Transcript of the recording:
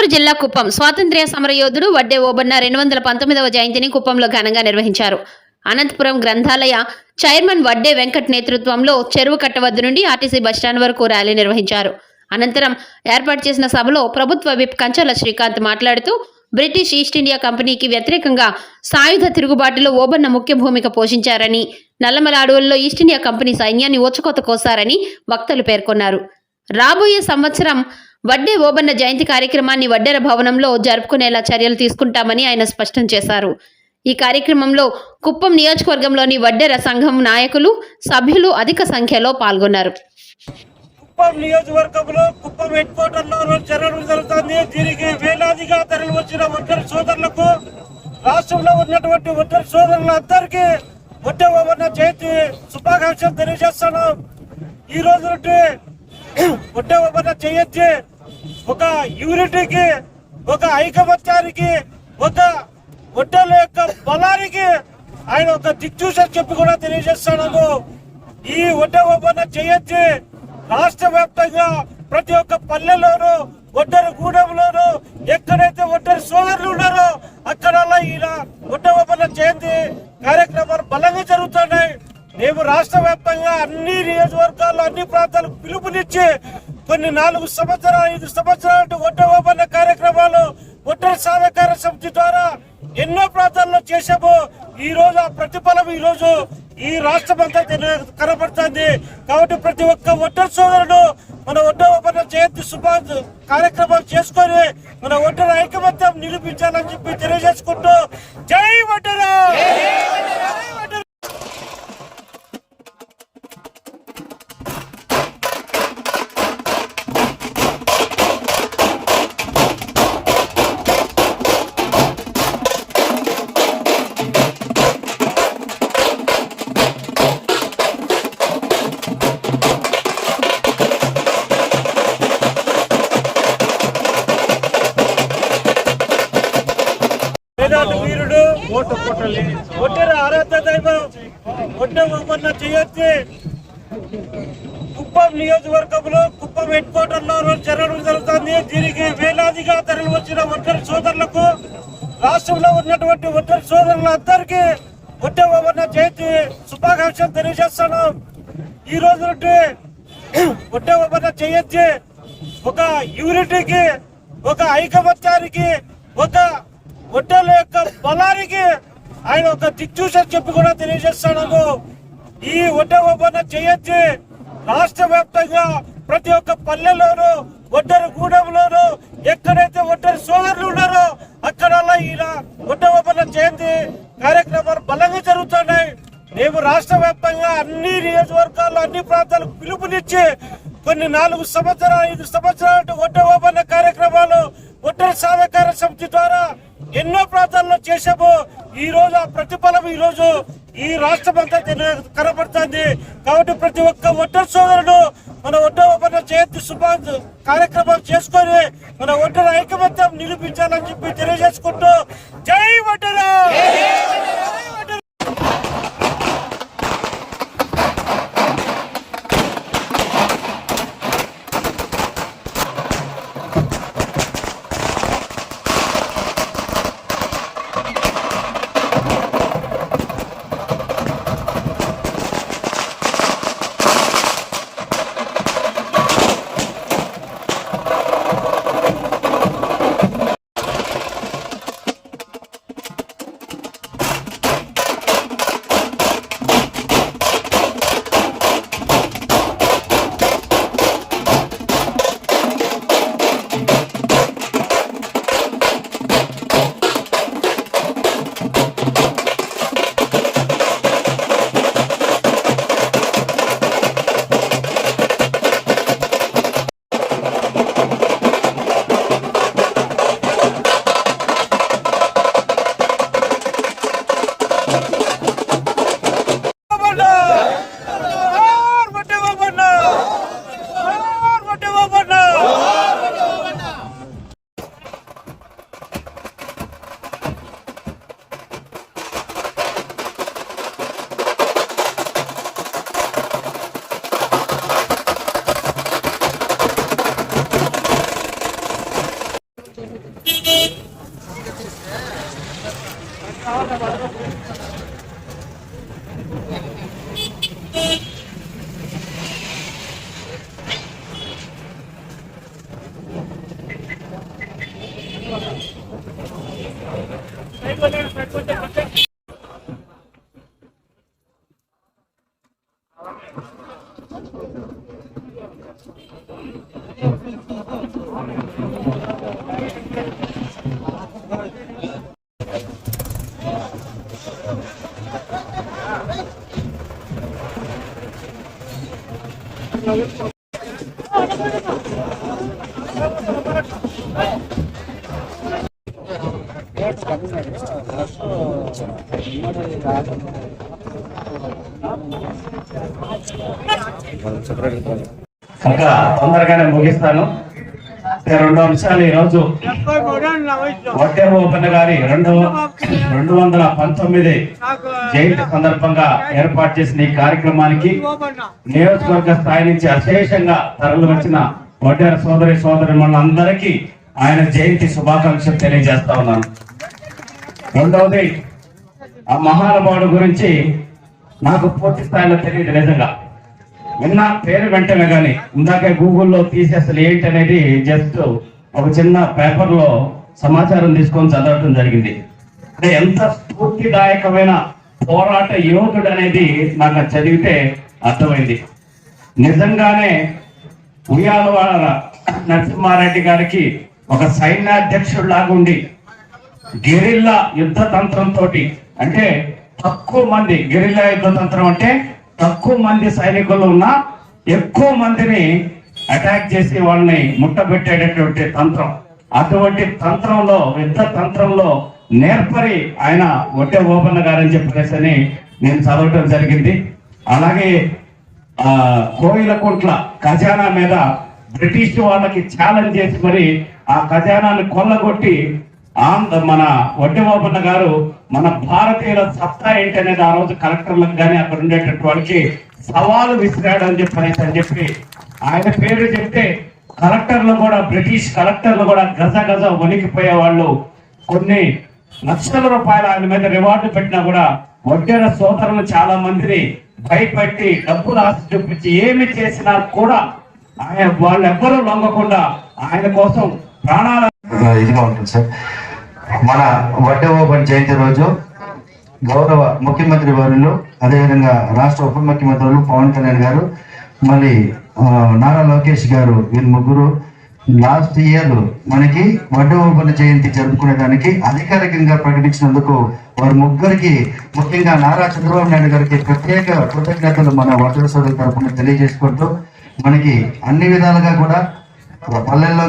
చిత్తూరు జిల్లా కుప్పం స్వాతంత్ర్య సమరయోధుడు వడ్డే ఓబన్న 219వ జయంతిని కుప్పంలో ఘనంగా నిర్వహించారు. అనంతపురం గ్రంథాలయ చైర్మన్ వడ్డే వెంకట్ నేతృత్వంలో చెరువు కట్ట వద్ద నుండి ఆర్టీసీ బస్టాండ్ వరకు ర్యాలీ నిర్వహించారు. అనంతరం ఏర్పాటు చేసిన సభలో ప్రభుత్వ విప్ కంచర్ల శ్రీకాంత్ మాట్లాడుతూ బ్రిటిష్ ఈస్ట్ ఇండియా కంపెనీకి వ్యతిరేకంగా సాయుధ తిరుగుబాటులో ఓబన్న ముఖ్య భూమిక పోషించారని, నల్లమల అడవుల్లో ఈస్ట్ ఇండియా కంపెనీ సైన్యాన్ని ఊచకోత కోసారని వక్తలు పేర్కొన్నారు. రాబోయే సంవత్సరం వడ్డే ఓబన్న జయంతి కార్యక్రమాన్ని వడ్డెర భవనంలో జరుపుకునేలా చర్యలు తీసుకుంటామని ఆయన స్పష్టం చేశారు. ఈ కార్యక్రమంలో కుప్పం నియోజకవర్గంలోని వడ్డెర సంఘం నాయకులు, సభ్యులు అధిక సంఖ్యలో పాల్గొన్నారు. కుప్పం నియోజకవర్గంలో కుప్పం హెడ్ క్వార్టర్లో జరగడం జరుగుతుంది. దీనికి వేలాదిగా తరలి వచ్చిన వడ్డెర సోదరులకు, రాష్ట్రంలో ఉన్నటువంటి వడ్డెర సోదరులందరికీ వడ్డే ఓబన్న జయంతి శుభాకాంక్షలు తెలియజేస్తాను. ఈ రోజు నుండి వడ్డే ఓబన్న జయంతి ఒక యూనిటీకి, ఒక ఐకమత్యానికి, ఒక వడ్డెల యొక్క బలానికి ఆయన ఒక దిక్సూచి చెప్పి కూడా తెలియజేస్తున్నాము. ఈ వడ్డే ఓబన్న జయంతి రాష్ట్ర వ్యాప్తంగా ప్రతి ఒక్క పల్లెలోనూ, వడ్డెర గూడెంలోనూ, ఎక్కడైతే వడ్డెర సోదరులు ఉన్నారో అక్కడల్లా ఈయన వడ్డే ఓబన్న జయంతి కార్యక్రమాలు బలంగా జరుగుతున్నాయి. మేము రాష్ట్ర వ్యాప్తంగా అన్ని నియోజకవర్గాల్లో, అన్ని ప్రాంతాలకు పిలుపునిచ్చి కొన్ని 4 సంవత్సరాలు 5 సంవత్సరాలు వడ్డే ఓబన్న కార్యక్రమాలు వడ్డెర సాధకార సమితి ద్వారా ఎన్నో ప్రాంతాల్లో చేశాము. ఈ రోజు ఆ ప్రతిఫలం ఈ రోజు ఈ రాష్ట్రం అంతా కనబడుతుంది. కాబట్టి ప్రతి ఒక్క వడ్డెర సోదరుడు మన వడ్డే ఓబన్న జయంతి కార్యక్రమాలు చేసుకొని మన వడ్డెర ఐకమత్యం నిరూపించాలని చెప్పి తెలియజేసుకుంటూ జై వడ్డెర. వీరుడు వడ్డెర ఆరాధ్య దైవం వడ్డే ఓబన్న జయంతి కుప్పం నియోజకవర్గంలో కుప్పం హెడ్ క్వార్టర్లో జరగడం జరుగుతుంది. దీనికి వేలాదిగా తరలి వచ్చిన వడ్డెర సోదరులకు, రాష్ట్రంలో ఉన్నటువంటి వడ్డెర సోదరులందరికీ వడ్డే ఓబన్న జయంతి శుభాకాంక్షలు తెలియజేస్తాను. ఈ రోజు నుండి వడ్డే ఓబన్న జయంతి ఒక యూనిటీకి, ఒక ఐకమత్యానికి, ఒక వడ్డెల యొక్క బలానికి ఆయన ఒక దిక్సూచి చెప్పి కూడా తెలియజేస్తున్నాము. ఈ వడ్డే ఓబన్న జయంతి రాష్ట్ర వ్యాప్తంగా ప్రతి ఒక్క పల్లెలోనూ, వడ్డెర గూడెంలోనూ, ఎక్కడైతే వడ్డెర సోదరులు ఉన్నారో అక్కడల్లా ఈయన వడ్డే ఓబన్న జయంతి కార్యక్రమాలు బలంగా జరుగుతున్నాయి. మేము రాష్ట్ర వ్యాప్తంగా అన్ని నియోజకవర్గాల్లో, అన్ని ప్రాంతాలకు పిలుపునిచ్చి కొన్ని 4 సంవత్సరాలు 5 సంవత్సరాలు వడ్డే ఓబన్న కార్యక్రమాలు వడ్డెర సాధకార సమితి ద్వారా ఎన్నో ప్రాంతాల్లో చేశాము. ఈ రోజు ఆ ప్రతిఫలం ఈ రోజు ఈ రాష్ట్రం అంతా కనబడుతుంది. కాబట్టి ప్రతి ఒక్క వడ్డెర సోదరుడు మన వడ్డే ఓబన్న జయంతి కార్యక్రమాలు చేసుకొని మన వడ్డెర ఐకమత్యం నిరూపించాలని చెప్పి తెలియజేసుకుంటూ జై వడ్డెర. ఇంకా తొందరగానే ముగిస్తాను. రెండు అంశాలు ఈరోజు వడ్డే ఓపెన్ గారి 219 జయంతి సందర్భంగా ఏర్పాటు చేసిన ఈ కార్యక్రమానికి నియోజకవర్గ స్థాయి నుంచి అశేషంగా తరలి వచ్చిన వడ్డేర సోదరులందరికీ ఆయన జయంతి శుభాకాంక్షలు తెలియజేస్తా ఉన్నాను. రెండవది, ఆ మహానుభావుడు గురించి నాకు పూర్తి స్థాయిలో తెలియదు. నిజంగా విన్న పేరు వెంటనే కానీ ఇందాక గూగుల్లో తీసి అసలు ఏంటి అనేది జస్ట్ ఒక చిన్న పేపర్ లో సమాచారం తీసుకొని చదవటం జరిగింది. అంటే ఎంత స్ఫూర్తిదాయకమైన పోరాట యోధుడు అనేది నాకు చదివితే అర్థమైంది. నిజంగానే ఉయ్యాలవాడ నరసింహారెడ్డి గారికి ఒక సైన్యాధ్యక్షుడు లాగుండి గెరిల్లా యుద్ధ తంత్రంతో, అంటే తక్కువ మంది గెరిల్లా యుద్ధ తంత్రం అంటే తక్కువ మంది సైనికులు ఉన్నా ఎక్కువ మందిని అటాక్ చేసి వాళ్ళని ముట్టబెట్టేటటువంటి తంత్రం, అటువంటి తంత్రంలో యుద్ధ తంత్రంలో నేర్పరి ఆయన వడ్డే ఓబన్న గారని చెప్పేసి నేను చదవటం జరిగింది. అలాగే కోయిలకుంట్ల ఖజానా మీద బ్రిటిష్ వాళ్ళకి ఛాలెంజ్ చేసి మరి ఆ ఖజానాన్ని కొల్లగొట్టి మన వడ్డే ఓబన్న గారు మన భారతీయుల సత్తా ఏంటి అనేది ఆ రోజు కలెక్టర్లకు కానీ అక్కడ ఉండేటటువంటి వాళ్ళకి సవాలు విసిరాడు అని చెప్పి ఆయన పేరు చెప్తే కలెక్టర్లు కూడా, బ్రిటిష్ కలెక్టర్లు కూడా గజ వణికిపోయే వాళ్ళు. కొన్ని లక్షల రూపాయలు ఆయన మీద రివార్డు పెట్టినా కూడా వడ్డేర సోదరులు చాలా మందిని భయపెట్టి డబ్బులు ఆశ చూపించి ఏమి చేసినా కూడా ఆయన వాళ్ళెవ్వరూ లొంగకుండా ఆయన కోసం ప్రాణాల ఇదిగా ఉంటుంది సార్. మన వడ్డే ఓపెన్ జయంతి రోజు గౌరవ ముఖ్యమంత్రి వారిలో, అదేవిధంగా రాష్ట్ర ఉప ముఖ్యమంత్రులు పవన్ కళ్యాణ్ గారు, మళ్ళీ నారా లోకేష్ గారు, వీళ్ళు ముగ్గురు లాస్ట్ ఇయర్ మనకి వడ్డే ఓపెన్ జయంతి జరుపుకునేదానికి అధికారికంగా ప్రకటించినందుకు వారి ముగ్గురికి, ముఖ్యంగా నారా చంద్రబాబు నాయుడు గారికి ప్రత్యేక కృతజ్ఞతలు మన వడ్డేర సోదరుల తరఫున తెలియజేసుకుంటూ, మనకి అన్ని విధాలుగా కూడా పల్లెల్లో